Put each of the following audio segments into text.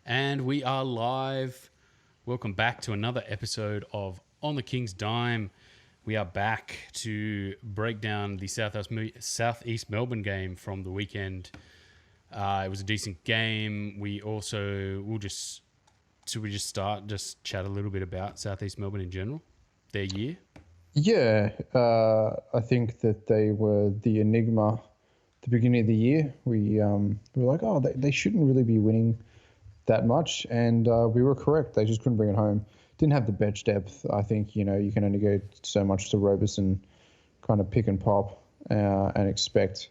And we are live. Welcome back to another episode of On the King's Dime. We are back to break down the Southeast Melbourne game from the weekend. It was a decent game. Should we just chat a little bit about Southeast Melbourne in general, their year? Yeah, I think that they were the enigma at the beginning of the year. We were like, oh, they shouldn't really be winning that much, and we were correct. They just couldn't bring it home. Didn't have the bench depth. I think, you can only go so much to Roberson, kind of pick and pop and expect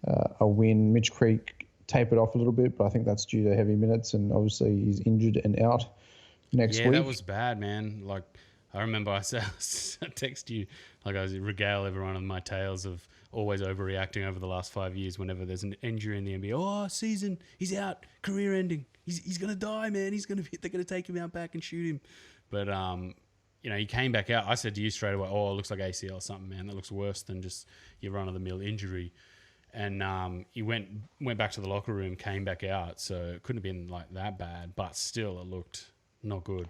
a win. Mitch Creek tapered off a little bit, but I think that's due to heavy minutes, and obviously he's injured and out next week. Yeah, that was bad, man. Like, I remember I text you, like I was regale everyone on my tales of always overreacting over the last 5 years whenever there's an injury in the NBA. Oh, season, he's out, career ending. He's gonna die, man. They're gonna take him out back and shoot him. But he came back out. I said to you straight away, oh, it looks like ACL or something, man. That looks worse than just your run of the mill injury. And he went back to the locker room, came back out, so it couldn't have been like that bad, but still it looked not good.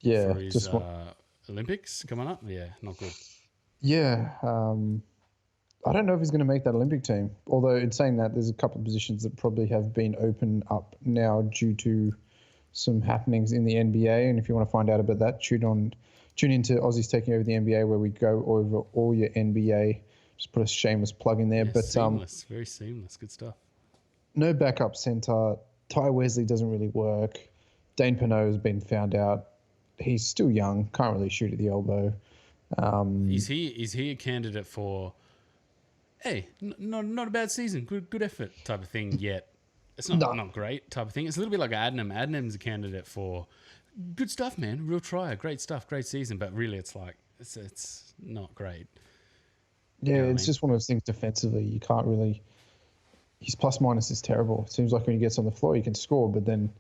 Yeah, For his Olympics coming up, yeah, not good. Yeah, I don't know if he's going to make that Olympic team. Although in saying that, there's a couple of positions that probably have been opened up now due to some happenings in the NBA. And if you want to find out about that, tune into Aussies Taking Over the NBA, where we go over all your NBA. Just put a shameless plug in there. Yeah, but seamless, very seamless, good stuff. No backup center. Ty Wesley doesn't really work. Dane Pinot has been found out. He's still young, can't really shoot at the elbow. Is he a candidate for, hey, not a bad season, good effort type of thing yet? It's not great type of thing. It's a little bit like Adnam. Adnam's a candidate for good stuff, man. Real try, great stuff, great season. But really, it's like it's not great. Yeah, it's just one of those things defensively. You can't really. His plus minus is terrible. It seems like when he gets on the floor, he can score, but then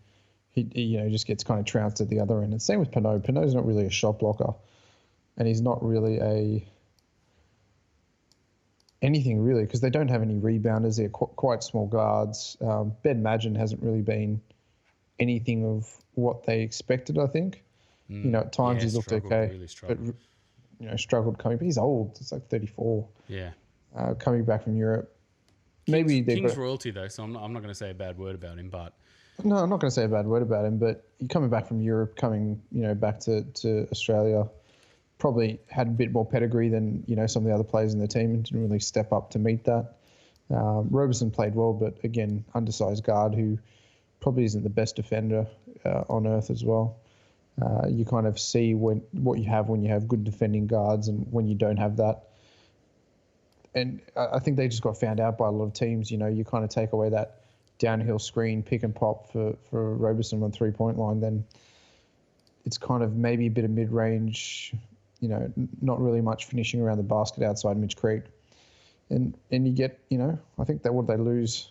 he just gets kind of trounced at the other end. And same with Pinot. Pinot's not really a shot blocker, and he's not really anything really, because they don't have any rebounders. They're quite small guards. Ben Madgen hasn't really been anything of what they expected, I think. At times he's looked okay, really but struggled coming. But he's old. It's like 34. Yeah. Coming back from Europe. King's royalty though, so I'm not going to say a bad word about him, but no, I'm not going to say a bad word about him. But coming back from Europe, back to Australia, probably had a bit more pedigree than some of the other players in the team, and didn't really step up to meet that. Roberson played well, but again, undersized guard who probably isn't the best defender on earth as well. You kind of see what you have when you have good defending guards and when you don't have that. And I think they just got found out by a lot of teams. You kind of take away that downhill screen, pick and pop for Roberson on 3-point line, then it's kind of maybe a bit of mid-range, not really much finishing around the basket outside Mitch Creek. And you get, I think that what they lose,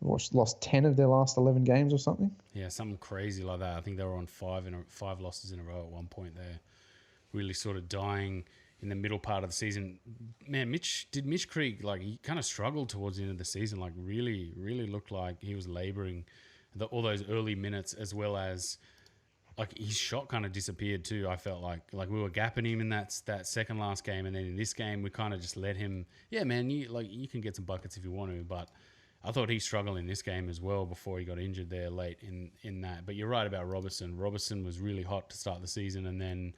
lost 10 of their last 11 games or something. Yeah, something crazy like that. I think they were on five losses in a row at one point there. Really sort of dying in the middle part of the season. Man, Mitch Creek, like, he kind of struggled towards the end of the season, like really, really looked like he was laboring all those early minutes, as well as like his shot kind of disappeared too. I felt like we were gapping him in that second last game, and then in this game we kind of just let him. Yeah, man, you can get some buckets if you want to, but I thought he struggled in this game as well before he got injured there late in that. But you're right about Roberson. Roberson was really hot to start the season, and then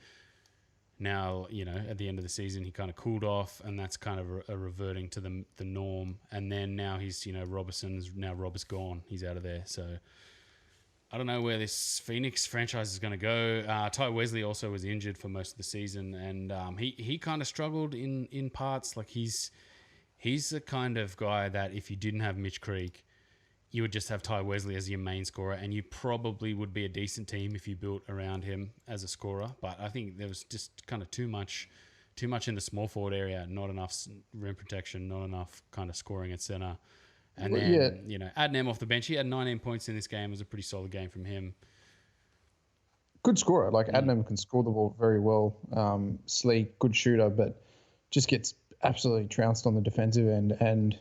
now, at the end of the season, he kind of cooled off, and that's kind of a reverting to the norm. And then now he's, Robert's gone. He's out of there. So I don't know where this Phoenix franchise is going to go. Ty Wesley also was injured for most of the season, and he kind of struggled in parts. Like he's the kind of guy that if you didn't have Mitch Creek, you would just have Ty Wesley as your main scorer, and you probably would be a decent team if you built around him as a scorer. But I think there was just kind of too much in the small forward area, not enough rim protection, not enough kind of scoring at center. And Adnam off the bench, he had 19 points in this game. It was a pretty solid game from him. Good scorer. Like Adnam can score the ball very well. Sleek, good shooter, but just gets absolutely trounced on the defensive end. And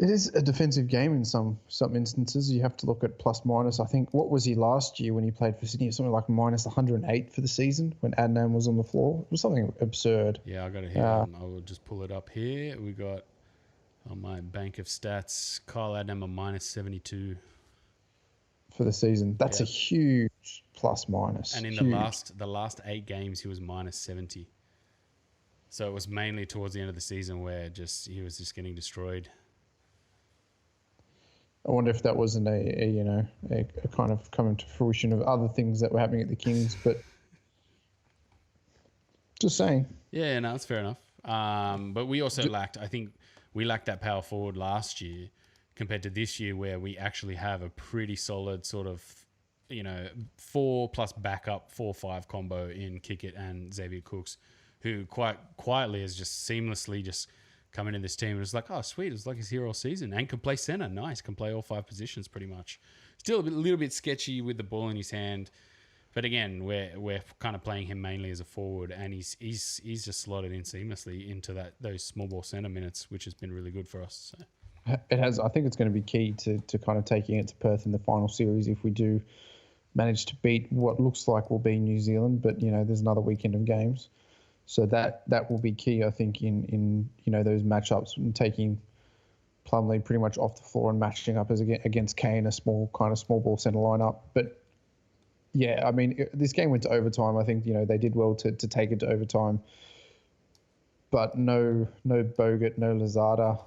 It is a defensive game in some instances. You have to look at plus minus. I think, what was he last year when he played for Sydney? Something like minus 108 for the season when Adnan was on the floor. It was something absurd. Yeah, I got it here. I will just pull it up here. We got on my bank of stats, Kyle Adnam a minus 72 for the season. That's a huge plus minus. And in the last 8 games, he was minus 70. So it was mainly towards the end of the season where he was just getting destroyed. I wonder if that wasn't a kind of coming to fruition of other things that were happening at the Kings, but just saying. Yeah, no, that's fair enough. But we also lacked that power forward last year compared to this year, where we actually have a pretty solid sort of, 4 plus backup 4-5 combo in Kickett and Xavier Cooks, who quite quietly has just seamlessly just come into this team. It was like, oh, sweet. It's like he's here all season and can play center. Nice. Can play all 5 positions pretty much. Still a little bit sketchy with the ball in his hand. But again, we're kind of playing him mainly as a forward, and he's just slotted in seamlessly into those small ball center minutes, which has been really good for us. So. It has. I think it's going to be key to kind of taking it to Perth in the final series if we do manage to beat what looks like will be New Zealand. But there's another weekend of games. So that will be key, I think, in those matchups, and taking Plumlee pretty much off the floor and matching up against Kane, a small ball centre lineup. But yeah, I mean, this game went to overtime. I think they did well to take it to overtime. But no Bogut, no Lazada,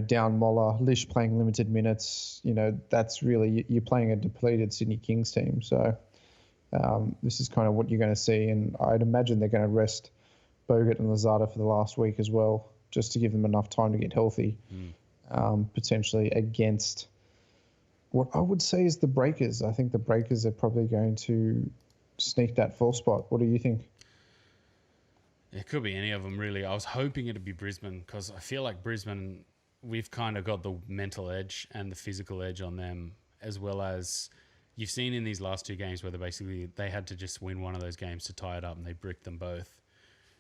down Moller, Lish playing limited minutes. That's really, you're playing a depleted Sydney Kings team. So. This is kind of what you're going to see, and I'd imagine they're going to rest Bogut and Lazada for the last week as well, just to give them enough time to get healthy, potentially against what I would say is the Breakers. I think the Breakers are probably going to sneak that 4 spot. What do you think? It could be any of them, really. I was hoping it'd be Brisbane, because I feel like Brisbane, we've kind of got the mental edge and the physical edge on them, as well as... You've seen in these last 2 games where they had to just win one of those games to tie it up, and they bricked them both.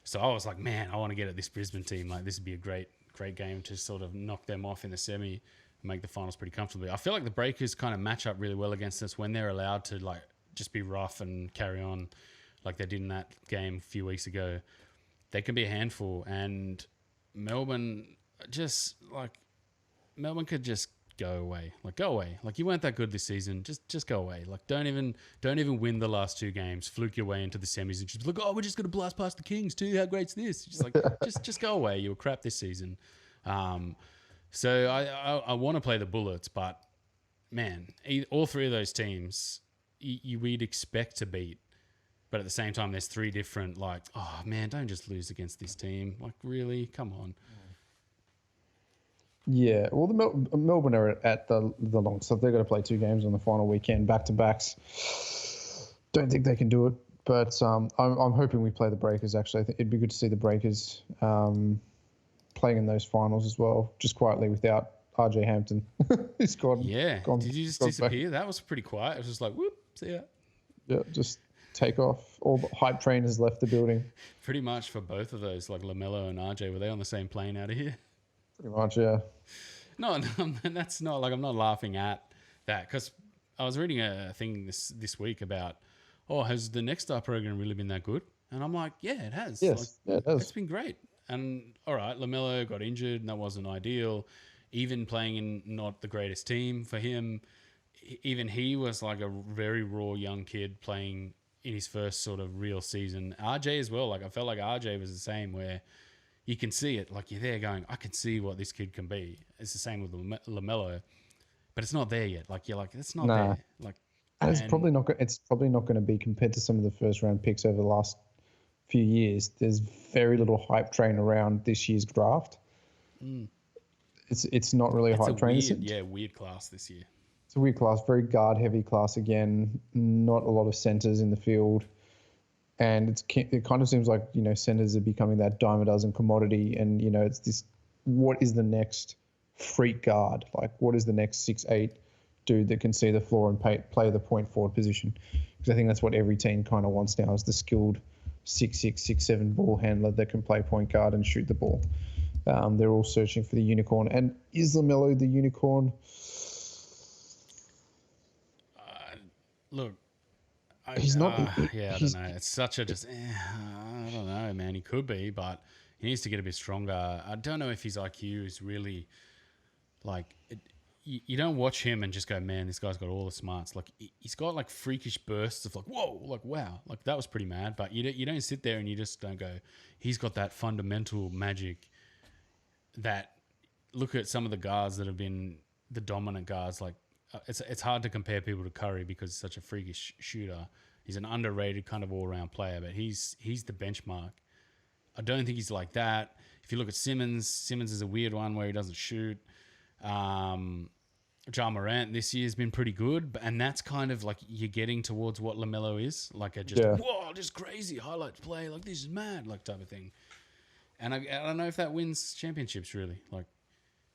So I was like, man, I want to get at this Brisbane team. Like, this would be a great game to sort of knock them off in the semi and make the finals pretty comfortably. I feel like the Breakers kind of match up really well against us when they're allowed to just be rough and carry on like they did in that game a few weeks ago. They can be a handful, and Melbourne could just go away. Like, you weren't that good this season. Just go away. Like, don't even win the last 2 games. Fluke your way into the semis and just look, oh, we're just gonna blast past the Kings too. How great's this? Just like just go away. You were crap this season. So I want to play the Bullets, but man, all 3 of those teams we'd expect to beat. But at the same time, there's 3 different, like, oh man, don't just lose against this team. Like, really, come on. Yeah, well, the Melbourne are at the long stuff. They're going to play 2 games on the final weekend, back-to-backs. Don't think they can do it, but I'm hoping we play the Breakers, actually. I think it'd be good to see the Breakers playing in those finals as well, just quietly without RJ Hampton. He's gone. Yeah, did you just disappear? Back. That was pretty quiet. It was just like, whoop, see ya. Yeah, just take off. All the hype train has left the building. Pretty much for both of those, like LaMelo and RJ, were they on the same plane out of here? Pretty much, yeah. No, that's not like, I'm not laughing at that, because I was reading a thing this week about, has the Next Star program really been that good? And I'm like, yeah, it has. Yes, it has. It's been great. And all right, LaMelo got injured, and that wasn't ideal. Even playing in not the greatest team for him, even he was like a very raw young kid playing in his first sort of real season. RJ as well. Like, I felt like RJ was the same, where you can see it. Like, you're there going, I can see what this kid can be. It's the same with LaMelo, but it's not there yet. Like, you're like, it's not there. Like, and it's probably not going to be compared to some of the first round picks over the last few years. There's very little hype train around this year's draft. It's not really a hype train. Weird class this year. It's a weird class, very guard heavy class again. Not a lot of centers in the field. And it kind of seems like, centers are becoming that dime a dozen commodity. And, it's this, what is the next freak guard? Like, what is the next 6'8" dude that can see the floor and play the point forward position? Because I think that's what every team kind of wants now, is the skilled 6'6", 6'7" ball handler that can play point guard and shoot the ball. They're all searching for the unicorn. And is LaMelo the unicorn? Look, He's not. yeah, I don't know. It's such a I don't know, man. He could be, but he needs to get a bit stronger. I don't know if his IQ is really like. You don't watch him and just go, man, this guy's got all the smarts. Like he's got like freakish bursts of like, whoa, like wow, like that was pretty mad. But you don't sit there and you just don't go, he's got that fundamental magic. That look at some of the guards that have been the dominant guards. Like it's hard to compare people to Curry because he's such a freakish shooter. He's an underrated kind of all around player, but he's the benchmark. I don't think he's like that. If you look at Simmons is a weird one where he doesn't shoot. Ja Morant this year has been pretty good, and that's kind of like you're getting towards what LaMelo is, like a just whoa, just crazy highlights play, like this is mad, like type of thing. And I don't know if that wins championships really. Like,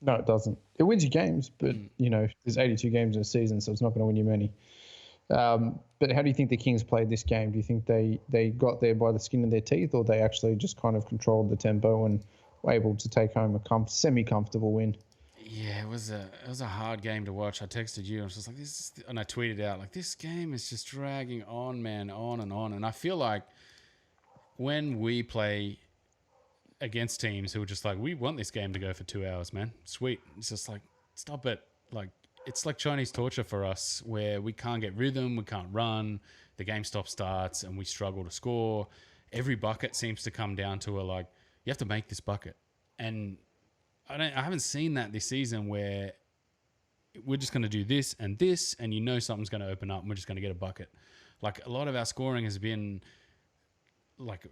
no, it doesn't. It wins you games, but there's 82 games in a season, so it's not going to win you many. But how do you think the Kings played this game? Do you think they got there by the skin of their teeth, or they actually just kind of controlled the tempo and were able to take home a semi-comfortable win? Yeah, it was a hard game to watch. I texted you and I was just like, and I tweeted out like, this game is just dragging on, man, on and on. And I feel like when we play against teams who are just like, we want this game to go for 2 hours, man, sweet. It's just like, stop it. Like, it's like Chinese torture for us where we can't get rhythm, we can't run, the game starts, and we struggle to score. Every bucket seems to come down to you have to make this bucket. And I haven't seen that this season where we're just going to do this, and something's going to open up and we're just going to get a bucket. Like a lot of our scoring has been like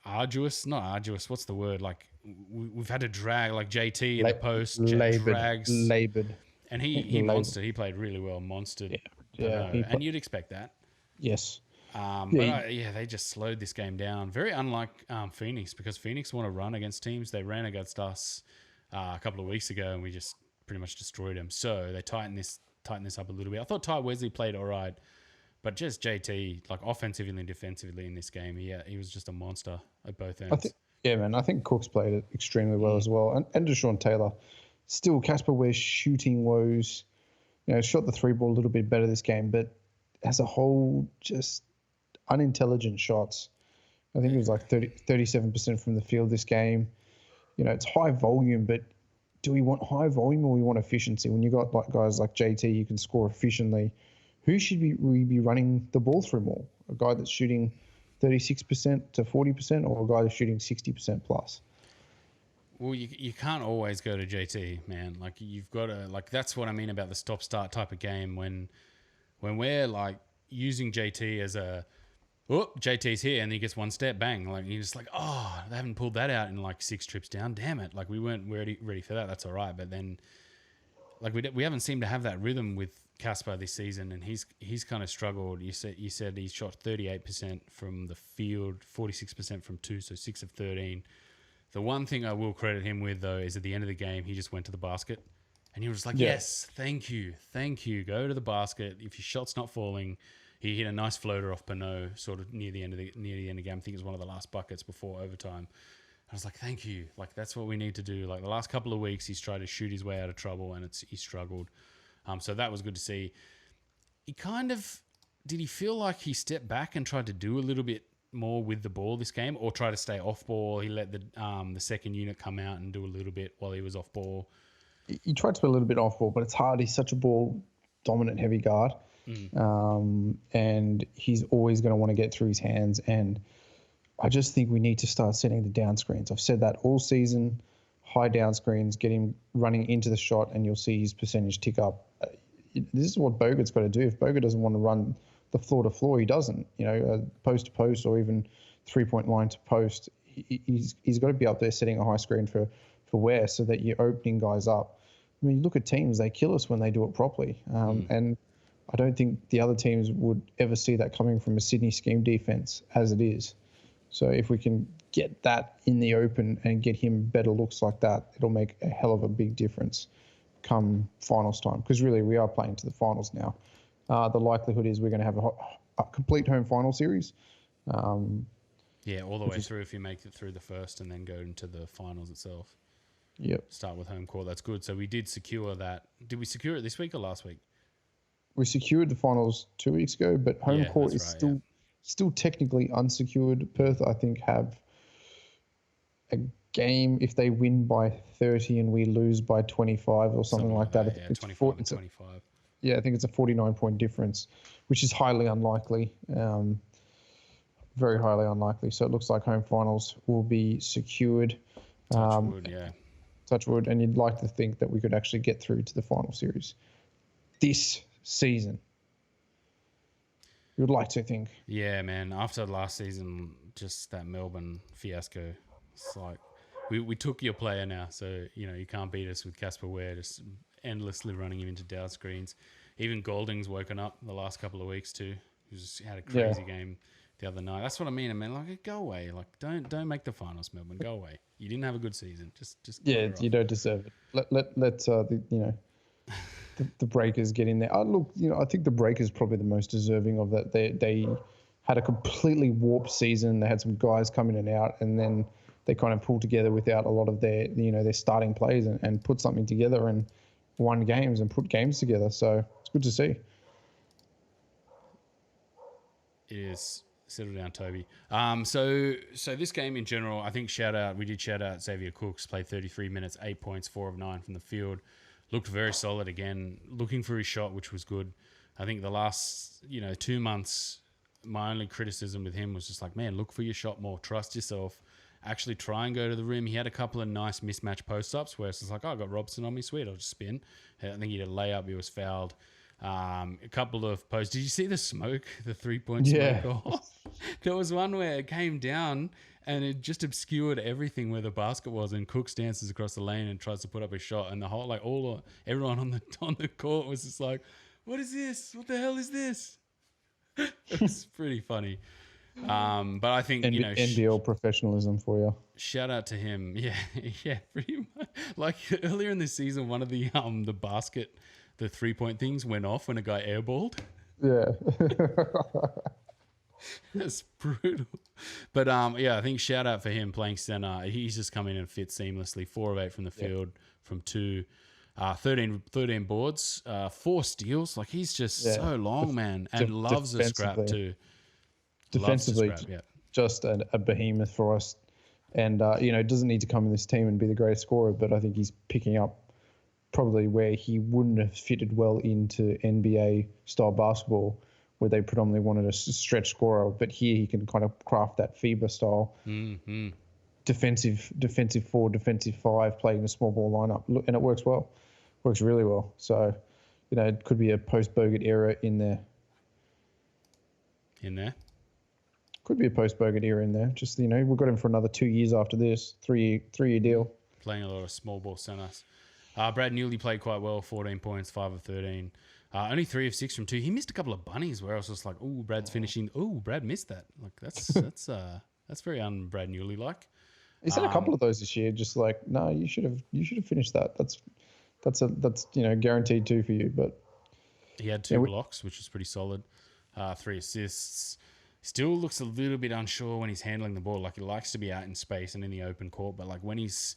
arduous, not arduous. What's the word? Like we've had to drag like JT in the post, labored, and he monstered. He played really well, monstered. Yeah. And you'd expect that. Yes. They just slowed this game down. Very unlike Phoenix, because Phoenix want to run against teams. They ran against us a couple of weeks ago, and we just pretty much destroyed them. So they tightened this up a little bit. I thought Ty Wesley played all right, but just JT, like offensively and defensively in this game, he was just a monster at both ends. I think Cook's played it extremely well as well, and Deshaun Taylor. Still, Casper Ware's shooting woes. Shot the three ball a little bit better this game, but as a whole, just unintelligent shots. I think it was like 37% from the field this game. It's high volume, but do we want high volume or we want efficiency? When you got like guys like JT, you can score efficiently. Who should we be running the ball through more? A guy that's shooting 36% to 40%, or a guy that's shooting 60% plus? Well, you can't always go to JT, man. Like you've got to that's what I mean about the stop-start type of game. When we're like using JT as JT's here and he gets one step, bang. Like you're just like, oh, they haven't pulled that out in like 6 trips down. Damn it. Like we weren't ready for that. That's all right. But then like we haven't seemed to have that rhythm with Casper this season, and he's kind of struggled. You said he shot 38% from the field, 46% from 2, so 6 of 13. The one thing I will credit him with, though, is at the end of the game, he just went to the basket. And he was just like, yes, thank you. Go to the basket. If your shot's not falling, he hit a nice floater off Pinot sort of near the end of the game. I think it was one of the last buckets before overtime. I was like, thank you. Like, that's what we need to do. Like, the last couple of weeks, he's tried to shoot his way out of trouble, and he struggled. So that was good to see. Did he feel like he stepped back and tried to do a little bit more with the ball this game, or try to stay off ball? He let the second unit come out and do a little bit while he was off ball. He tried to be a little bit off ball, but it's hard. He's such a ball dominant heavy guard. And he's always going to want to get through his hands. And I just think we need to start setting the down screens. I've said that all season. High down screens, get him running into the shot, and you'll see his percentage tick up. This is what Bogut's got to do. If Bogut doesn't want to run the floor to floor, he doesn't. Post to post, or even 3-point line to post. He's got to be up there setting a high screen for Ware, so that you're opening guys up. I mean, you look at teams; they kill us when they do it properly. And I don't think the other teams would ever see that coming from a Sydney scheme defense as it is. So if we can get that in the open and get him better looks like that, it'll make a hell of a big difference come finals time. Because really, we are playing to the finals now. The likelihood is we're going to have a complete home final series. All the way through if you make it through the first and then go into the finals itself. Yep. Start with home court. That's good. So we did secure that. Did we secure it this week or last week? We secured the finals 2 weeks ago, but home court is still technically unsecured. Perth, I think, have a game if they win by 30 and we lose by 25 or something like that. Yeah, 25 and 25. I think it's a 49-point difference, which is highly unlikely. Very highly unlikely. So it looks like home finals will be secured. Touch wood, yeah. Touch wood. And you'd like to think that we could actually get through to the final series this season. You would like to think. Yeah, man. After last season, just that Melbourne fiasco, it's like we took your player now. So, you can't beat us with Casper Ware just endlessly running him into down screens. Even Golding's woken up the last couple of weeks too. He just had a crazy game the other night. That's what I mean. Like, go away. Like, don't make the finals, Melbourne. Go away. You didn't have a good season. Just you don't deserve it. Let the Breakers get in there. Look, I think the Breakers probably the most deserving of that. They had a completely warped season. They had some guys come in and out, and then they kind of pulled together without a lot of their their starting players and put something together and won games and put games together. So it's good to see. It is. Settle down, Toby. So this game in general, I think we did shout out Xavier Cooks, played 33 minutes, 8 points, 4 of 9 from the field. Looked very solid again, looking for his shot, which was good. I think the last, 2 months, my only criticism with him was just like, man, look for your shot more, trust yourself, actually try and go to the rim. He had a couple of nice mismatch post-ups where it's just like, oh, I got Robson on me, sweet, I'll just spin. I think he had a layup, he was fouled. A couple of posts. Did you see the smoke, the 3-point smoke? Oh, there was one where it came down and it just obscured everything where the basket was, and Cooks dances across the lane and tries to put up a shot, and the whole everyone on the court was just like, what is this? What the hell is this? It's pretty funny. But I think NBL professionalism for you. Shout out to him. Yeah, pretty much. Like earlier in this season, one of the basket, the 3-point things went off when a guy airballed. Yeah. That's brutal. But I think shout out for him playing center. He's just come in and fit seamlessly. 4 of 8 from the field, from 2. 13 boards, 4 steals. Like, he's just so long, man, and loves a scrap too. Defensively, just a behemoth for us. And, doesn't need to come in this team and be the greatest scorer, but I think he's picking up probably where he wouldn't have fitted well into NBA-style basketball, where they predominantly wanted a stretch scorer. But here he can kind of craft that FIBA-style defensive 4, defensive 5, playing a small ball lineup. And it works well. Works really well. So, it could be a post-Bogut era in there. Could be a post-Bogut era in there. Just, we've got him for another 2 years after this. 3-year deal. Playing a lot of small ball centers. Brad Newley played quite well, 14 points, 5 of 13. Only 3 of 6 from 2. He missed a couple of bunnies where I was just like, "Oh, Brad's finishing. Oh, Brad missed that." Like that's very un-Brad Newley like. He's had a couple of those this year. Just like, no, you should have finished that. That's guaranteed 2 for you. But he had 2 blocks, which was pretty solid. 3 assists. Still looks a little bit unsure when he's handling the ball. Like, he likes to be out in space and in the open court, but like when he's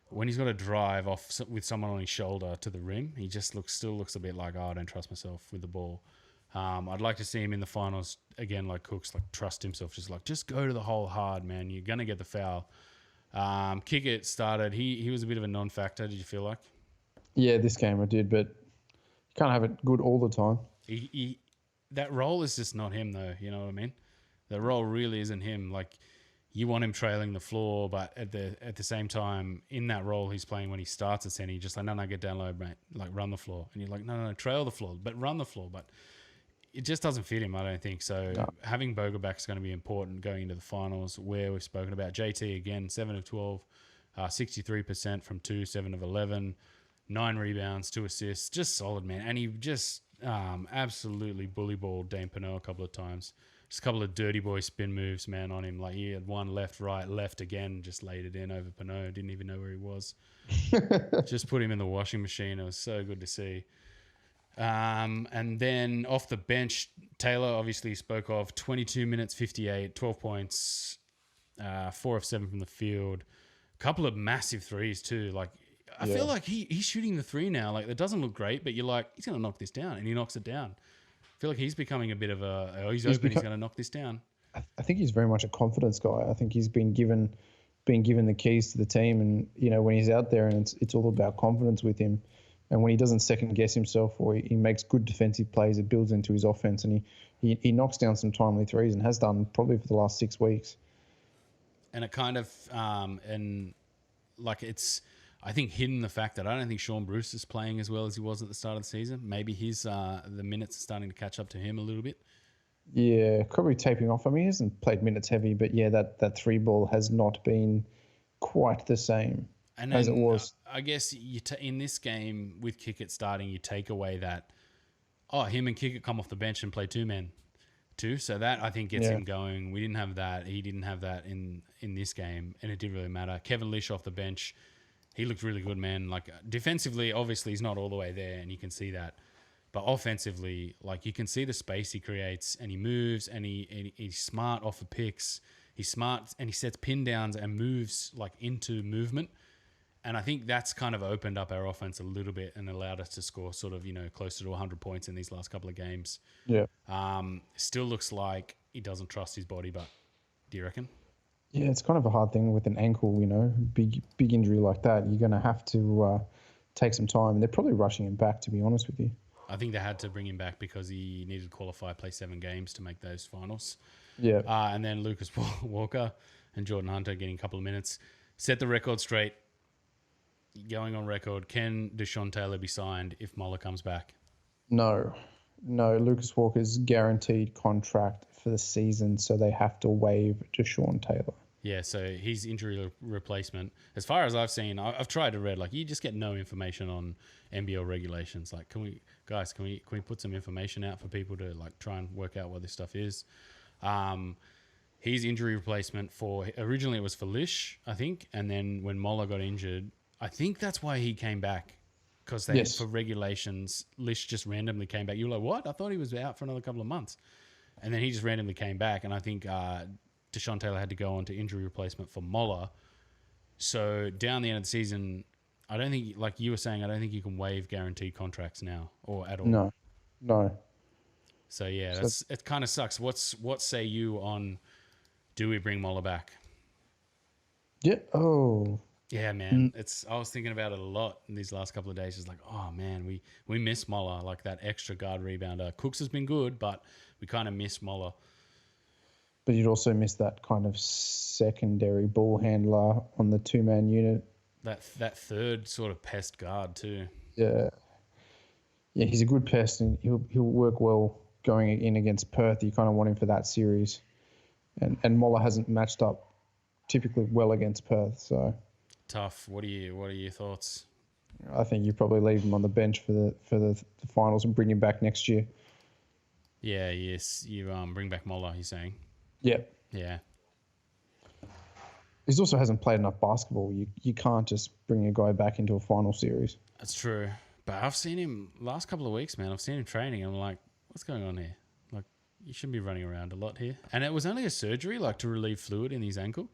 got to drive off with someone on his shoulder to the rim, he just still looks a bit like, oh, I don't trust myself with the ball. I'd like to see him in the finals again, like Cooks, like trust himself, just go to the hole hard, man. You're gonna get the foul. Kickett started. He was a bit of a non-factor. Did you feel like? Yeah, this game I did, but you can't have it good all the time. That role is just not him, though. You know what I mean? That role really isn't him. Like, you want him trailing the floor, but at the same time, in that role he's playing when he starts at center, he's just like, no, get down low, mate. Like, run the floor. And you're like, no, trail the floor, but run the floor. But it just doesn't fit him, I don't think. So having Bogut back is going to be important going into the finals, where we've spoken about JT again, 7 of 12, 63% from 2, 7 of 11, 9 rebounds, 2 assists. Just solid, man. And he just absolutely bully balled Dane Pinot a couple of times. Just a couple of dirty boy spin moves, man, on him. Like, he had one left, right, left again, just laid it in over Pinot. Didn't even know where he was. Just put him in the washing machine. It was so good to see. And then off the bench, Taylor obviously spoke of 22 minutes, 58, 12 points, 4 of 7 from the field. A couple of massive threes too. Like, I feel like he's shooting the three now. Like, it doesn't look great, but you're like, he's going to knock this down, and he knocks it down. I feel like he's becoming a bit of he's open, he's going to knock this down. I think he's very much a confidence guy. I think he's been given the keys to the team, and when he's out there, and it's all about confidence with him. And when he doesn't second guess himself, or he makes good defensive plays, it builds into his offense, and he knocks down some timely threes, and has done probably for the last 6 weeks. And it kind of it's, I think, hidden the fact that I don't think Sean Bruce is playing as well as he was at the start of the season. Maybe his the minutes are starting to catch up to him a little bit. Yeah, probably taping off. I mean, he hasn't played minutes heavy, but yeah, that three ball has not been quite the same as it was. I guess in this game with Kickett starting, you take away that, him and Kickett come off the bench and play two men too. So that, I think, gets him going. We didn't have that. He didn't have that in this game, and it didn't really matter. Kevin Lish off the bench, he looked really good, man. Like, defensively, obviously, he's not all the way there, and you can see that. But offensively, like, you can see the space he creates, and he moves, and he's smart off the picks. He's smart, and he sets pin downs and moves, like, into movement. And I think that's kind of opened up our offense a little bit and allowed us to score sort of, closer to 100 points in these last couple of games. Yeah. Still looks like he doesn't trust his body, but do you reckon? Yeah, it's kind of a hard thing with an ankle, big injury like that. You're going to have to take some time. And they're probably rushing him back, to be honest with you. I think they had to bring him back because he needed to qualify, play 7 games to make those finals. Yeah. And then Lucas Walker and Jordan Hunter getting a couple of minutes. Set the record straight. Going on record, can Deshaun Taylor be signed if Moller comes back? No. Lucas Walker's guaranteed contract for the season, so they have to waive Deshaun Taylor. Yeah, so he's injury replacement. As far as I've seen, I've tried to read, like, you just get no information on NBL regulations. Like, can we put some information out for people to, like, try and work out what this stuff is? He's injury replacement originally it was for Lish, I think, and then when Moller got injured, I think that's why he came back, because for regulations, Lish just randomly came back. You were like, what? I thought he was out for another couple of months. And then he just randomly came back, and I think Deshaun Taylor had to go on to injury replacement for Moller. So down the end of the season, I don't think, like you were saying, I don't think you can waive guaranteed contracts now or at all. No. So yeah, it kind of sucks. What say you on, do we bring Moller back? Yeah. Oh. Yeah, man. I was thinking about it a lot in these last couple of days. It's like, oh man, we miss Moller, like that extra guard rebounder. Cooks has been good, but we kind of miss Moller. But you'd also miss that kind of secondary ball handler on the 2-man unit. That third sort of pest guard too. Yeah. Yeah, he's a good pest, and he'll work well going in against Perth. You kind of want him for that series. And Moller hasn't matched up typically well against Perth, so tough. What are your thoughts? I think you probably leave him on the bench for the finals and bring him back next year. Yeah, yes. You bring back Moller, you're saying? Yeah. Yeah. He also hasn't played enough basketball. You can't just bring a guy back into a final series. That's true. But I've seen him last couple of weeks, man. I've seen him training, and I'm like, what's going on here? Like, you shouldn't be running around a lot here. And it was only a surgery, like, to relieve fluid in his ankle.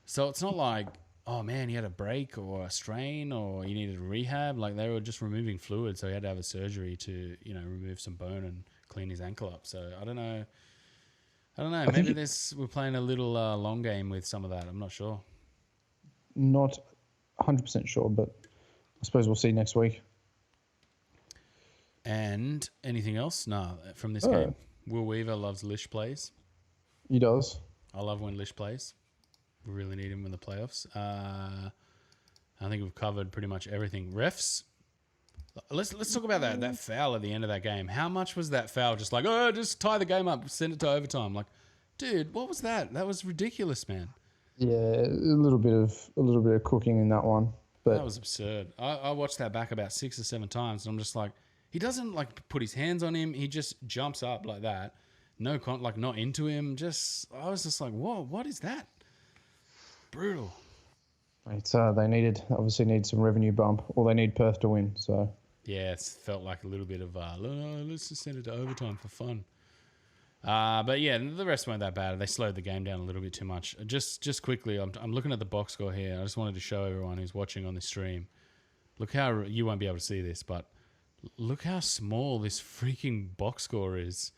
So it's not like, oh man, he had a break or a strain or he needed rehab. Like, they were just removing fluid, so he had to have a surgery to, remove some bone and clean his ankle up. So I don't know. Maybe we're playing a little long game with some of that. I'm not sure. Not 100% sure, but I suppose we'll see next week. And anything else? No, from this game. Will Weaver loves Lish plays. He does. I love when Lish plays. We really need him in the playoffs. I think we've covered pretty much everything. Refs. Let's talk about that foul at the end of that game. How much was that foul? Just like, just tie the game up, send it to overtime. Like, dude, what was that? That was ridiculous, man. Yeah, a little bit of cooking in that one. But that was absurd. I watched that back about 6 or 7 times, and I'm just like, he doesn't like put his hands on him. He just jumps up like that. No, not into him. I was just like, whoa, what is that? Brutal. It's they obviously need some revenue bump, or they need Perth to win. So yeah, it felt like a little bit of let's just send it to overtime for fun. But yeah, the rest weren't that bad. They slowed the game down a little bit too much. Just quickly, I'm looking at the box score here. I just wanted to show everyone who's watching on this stream. Look how you won't be able to see this, but look how small this freaking box score is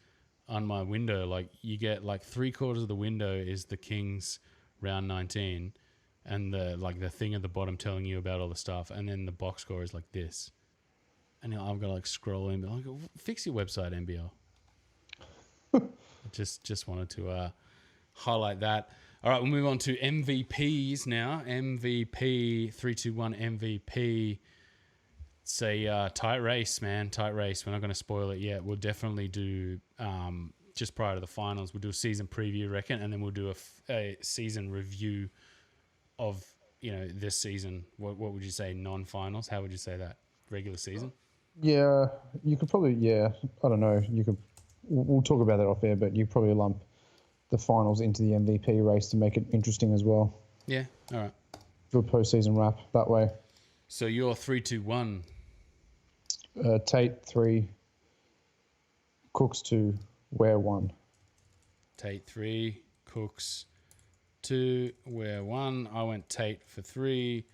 on my window. Like you get like 3/4 of the window is the Kings round 19, and the thing at the bottom telling you about all the stuff, and then the box score is like this. And I've got to like scroll in, like fix your website, NBL. Just wanted to highlight that. All right, we'll move on to MVPs now. MVP 321 MVP. It's a tight race, man. Tight race. We're not going to spoil it yet. We'll definitely do just prior to the finals. We'll do a season preview, reckon, and then we'll do a season review of this season. What would you say? Non-finals? How would you say that? Regular season? Yeah, you could probably. Yeah, I don't know. You could. We'll talk about that off air, but you probably lump the finals into the MVP race to make it interesting as well. Yeah. All right. Do a postseason wrap that way. So you're 3-2-1. Tate 3, Cooks 2, Ware 1. Tate 3, Cooks 2, Ware 1. I went Tate for 3,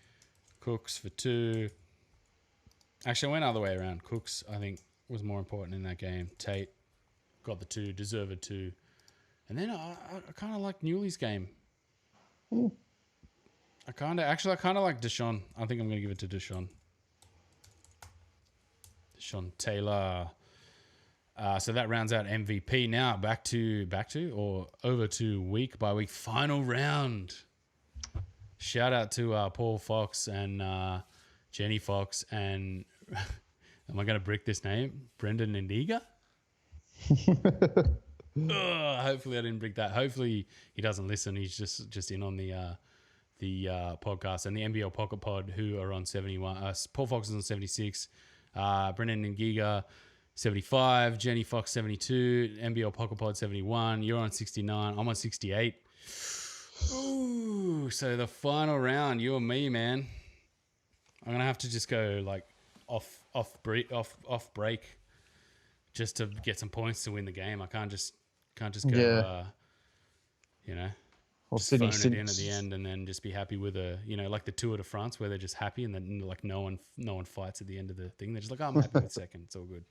Cooks for 2. Actually, I went other way around. Cooks, I think, was more important in that game. Tate got the 2, deserved 2. And then I kind of like Newley's game. I kind of like Deshaun. I think I'm going to give it to Deshaun. Deshaun Taylor. So that rounds out MVP. Now back to or over to week by week final round. Shout out to Paul Fox and Jenny Fox and am I going to brick this name? Brendan Indiga? Hopefully I didn't brick that. Hopefully he doesn't listen. He's just in on the podcast, and the NBL Pocket Pod, who are on 71. Paul Fox is on 76. Brendan Ngiga 75. Jenny Fox 72. NBL Pocket Pod 71. You're on 69. I'm on 68. Ooh, so the final round, you and me, man. I'm gonna have to just go like off break, just to get some points to win the game. I can't just go. Or just Sydney, phone it in at the end and then just be happy with like the Tour de France where they're just happy and then like no one fights at the end of the thing. They're just like, oh, I'm happy with second. It's all good.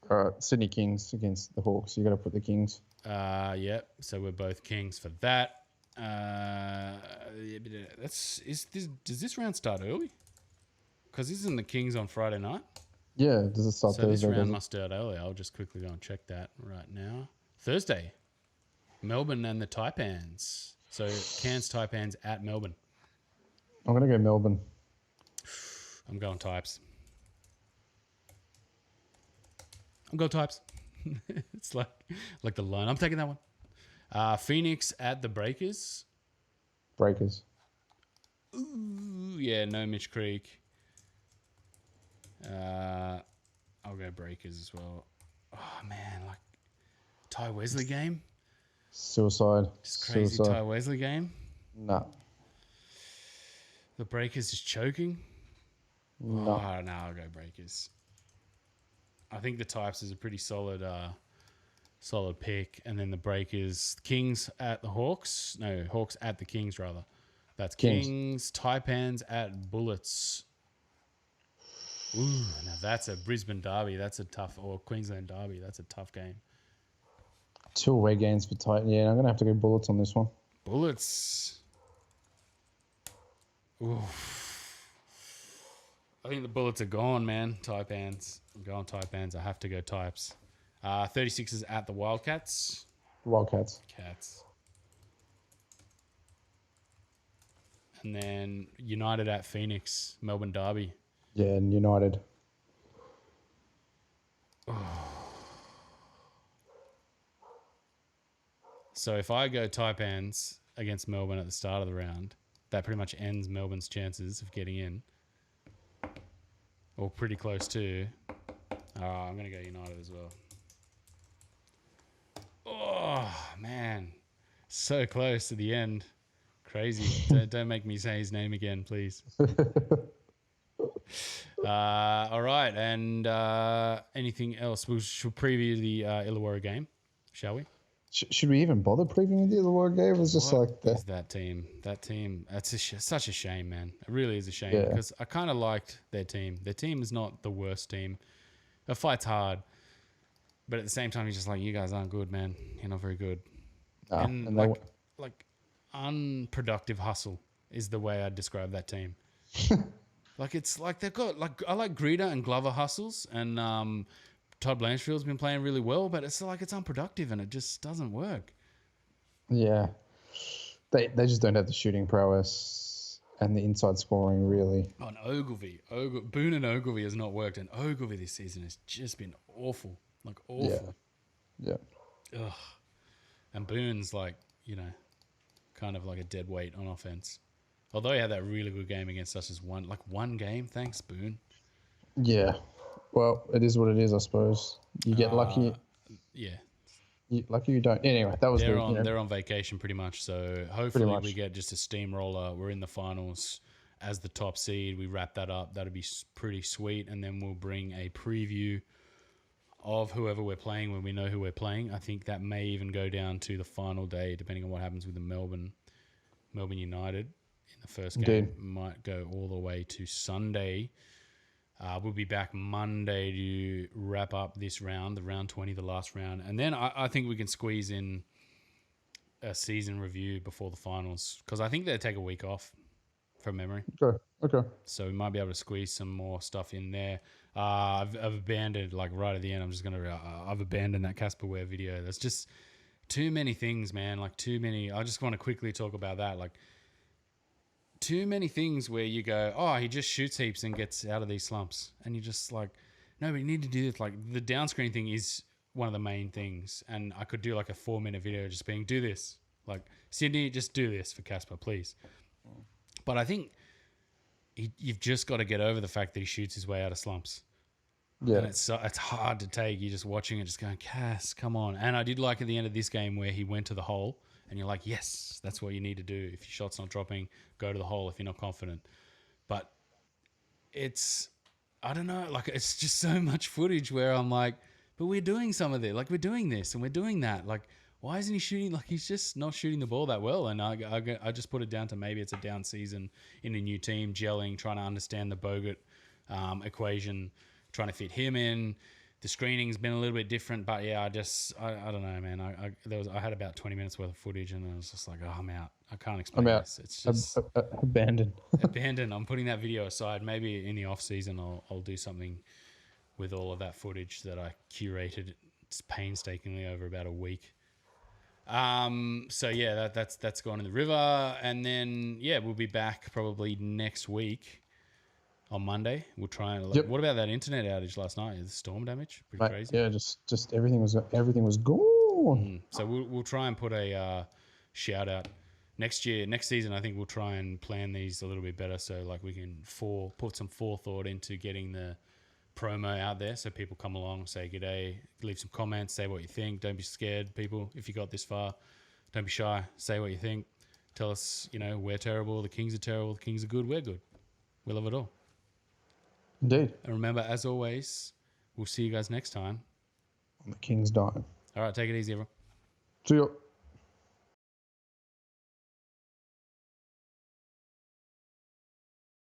All right, Sydney Kings against the Hawks. You got to put the Kings. Yeah. So we're both Kings for that. Does this round start early? Because isn't the Kings on Friday night? Yeah, does it start Thursday? So this round must start early. I'll just quickly go and check that right now. Thursday. Melbourne and the Taipans. So Cairns Taipans at Melbourne. I'm going to go Melbourne. I'm going Types. I'm going Types. It's like the line. I'm taking that one. Phoenix at the Breakers. Breakers. Ooh, yeah, no Mitch Creek. I'll go Breakers as well. Oh, man, like Ty Wesley game? Suicide. Just crazy Suicide. Ty Wesley game? No. The Breakers is choking? No. Oh, no, I'll go Breakers. I think the Types is a pretty solid pick. And then the Breakers, Kings at the Hawks. No, Hawks at the Kings, rather. That's Kings. Taipans at Bullets. Ooh, now that's a Brisbane derby. That's a tough, or Queensland derby. That's a tough game. 2 away games for Titan. Yeah, I'm going to have to go Bullets on this one. Bullets. Ooh. I think the Bullets are gone, man. Taipans. I'm going Taipans. I have to go Types. 36ers at the Wildcats. Wildcats. Cats. And then United at Phoenix. Melbourne derby. Yeah, and United. So if I go Taipans against Melbourne at the start of the round, that pretty much ends Melbourne's chances of getting in. Or pretty close to. I'm going to go United as well. Oh, man. So close to the end. Crazy. Don't make me say his name again, please. All right. And anything else? We'll preview the Illawarra game. shall we? Should we even bother previewing the Illawarra game? It was just What like is that team? That team. That's such a shame, man. It really is a shame Yeah. because I kind of liked their team. Their team is not the worst team. It fights hard, but at the same time, you're just like, you guys aren't good, man. You're not very good. nah, And and they like unproductive hustle is the way I'd describe that team. Like it's like they've got like I like Greeter and Glover hustles and Todd Blanchfield's been playing really well, but it's like it's unproductive and it just doesn't work. yeah, they just don't have the shooting prowess and the inside scoring really. Oh, and Ogilvy, Boone and Ogilvy has not worked, and Ogilvy this season has just been awful, like awful. Yeah. Ugh. And Boone's like, kind of like a dead weight on offense. Although he had that really good game against us as one game. Thanks, Boone. Yeah. Well, it is what it is, I suppose. You get lucky. Yeah. Lucky you don't. Anyway, that was they're on vacation pretty much. So hopefully we get just a steamroller. We're in the finals as the top seed. We wrap that up. That'd be pretty sweet. And then we'll bring a preview of whoever we're playing when we know who we're playing. I think that may even go down to the final day, depending on what happens with the Melbourne United in the first game. Indeed. Might go all the way to Sunday. We'll be back Monday to wrap up this round, the round 20, the last round. And then I think we can squeeze in a season review before the finals because I think they take a week off from memory. Okay. So we might be able to squeeze some more stuff in there. I've abandoned, like right at the end, I've abandoned that Casper Ware video. There's just too many things, man. Like too many. I just want to quickly talk about that. Like too many things where you go, oh, he just shoots heaps and gets out of these slumps. And you're just like, no, but you need to do this. Like the down screen thing is one of the main things. And I could do like a 4-minute video just being, do this. Like, Sydney, just do this for Casper, please. But I think you've just got to get over the fact that he shoots his way out of slumps. Yeah. And it's hard to take. You're just watching it, just going, Cass, come on. And I did like at the end of this game where he went to the hole and you're like, yes, that's what you need to do. If your shot's not dropping, go to the hole if you're not confident. But I don't know, like it's just so much footage where I'm like, but we're doing some of it. Like we're doing this and we're doing that. Like, why isn't he shooting? Like he's just not shooting the ball that well. And I just put it down to maybe it's a down season in a new team, gelling, trying to understand the Bogut equation, trying to fit him in. The screening's been a little bit different, but yeah, I don't know, man. I had about 20 minutes worth of footage, and I was just like, oh, I'm out. I can't explain this. It's just abandoned. abandoned. I'm putting that video aside. Maybe in the off season, I'll do something with all of that footage that I curated painstakingly over about a week. So yeah, that's gone in the river, and then yeah, we'll be back probably next week. On Monday, we'll try and. Yep. What about that internet outage last night? The storm damage, pretty crazy. Yeah, just everything was gone. So we'll try and put a shout out next season. I think we'll try and plan these a little bit better, so like we can put some forethought into getting the promo out there, so people come along, say g'day, leave some comments, say what you think. Don't be scared, people. If you got this far, don't be shy. Say what you think. Tell us, we're terrible. The Kings are terrible. The Kings are good. We're good. We love it all. Indeed. And remember, as always, we'll see you guys next time On the King's Dime. All right, take it easy, everyone. See you.